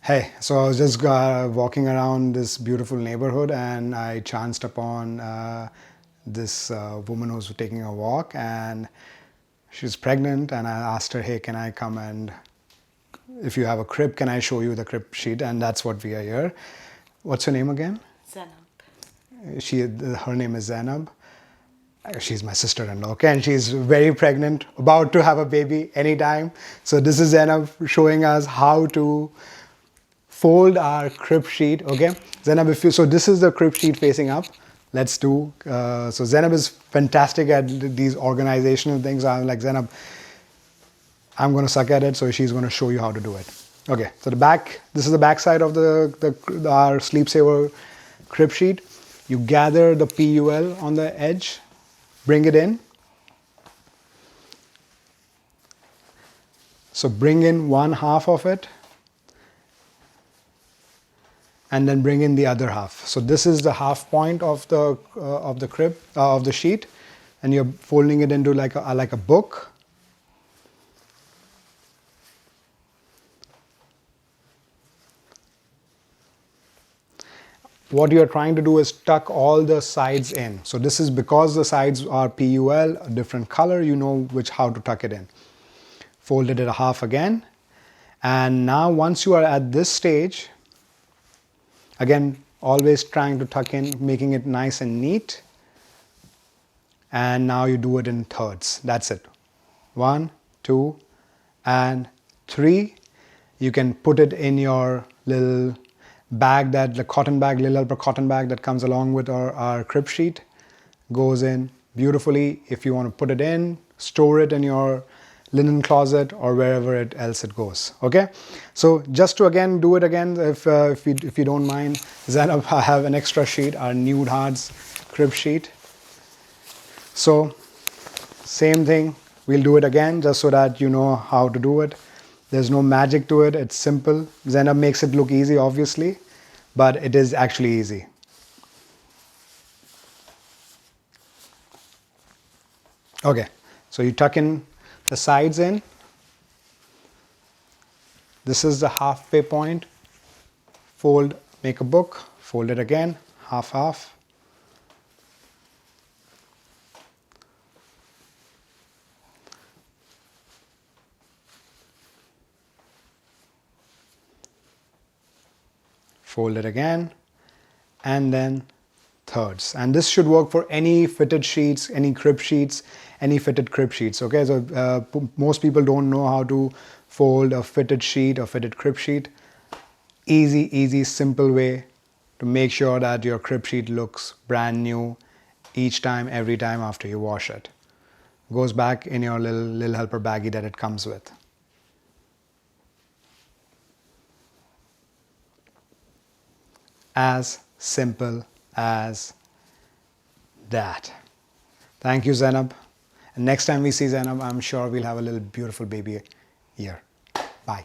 Hey, so I was just walking around this beautiful neighborhood and I chanced upon this woman who was taking a walk and she's pregnant, and I asked her, hey, can I come and if you have a crib, can I show you the crib sheet? And that's what we are here. What's her name again? Zainab. Her name is Zainab. She's my sister-in-law, okay? And she's very pregnant, about to have a baby anytime. So this is Zainab showing us how to fold our crib sheet, okay? Zainab, so this is the crib sheet facing up. Let's do, so Zainab is fantastic at these organizational things. I'm like, Zainab, I'm going to suck at it, so she's going to show you how to do it. Okay, so this is the back side of our Sleepsaver crib sheet. You gather the PUL on the edge, bring it in. So bring in one half of it, and then bring in the other half. So this is the half point of the crib of the sheet, and you're folding it into like a book. What you're trying to do is tuck all the sides in. So this is because the sides are PUL, a different color, you know how to tuck it in. Folded it a half again. And now once you are at this stage, again, always trying to tuck in, making it nice and neat. And now you do it in thirds. That's it. 1, 2, and 3. You can put it in your little bag, the cotton bag, Lil Helper cotton bag that comes along with our crib sheet. Goes in beautifully. If you want to put it in, store it in your linen closet or wherever else it goes. Okay, so just to again do it again, if you don't mind, Zainab, I have an extra sheet, our Nude Hearts crib sheet. So same thing, we'll do it again just so that you know how to do it. There's no magic to it, it's simple. Zainab makes it look easy, obviously, but it is actually easy. Okay, so you tuck in the sides in. This is the halfway point. Fold, make a book, fold it again, half half. Fold it again, and then thirds. And this should work for any fitted sheets, any crib sheets, any fitted crib sheets. Okay, so most people don't know how to fold a fitted sheet or fitted crib sheet. Easy, simple way to make sure that your crib sheet looks brand new each time, every time after you wash it. Goes back in your Lil Helper baggie that it comes with. As simple as that. Thank you, Zainab. And next time we see Zainab, I'm sure we'll have a little beautiful baby here. Bye.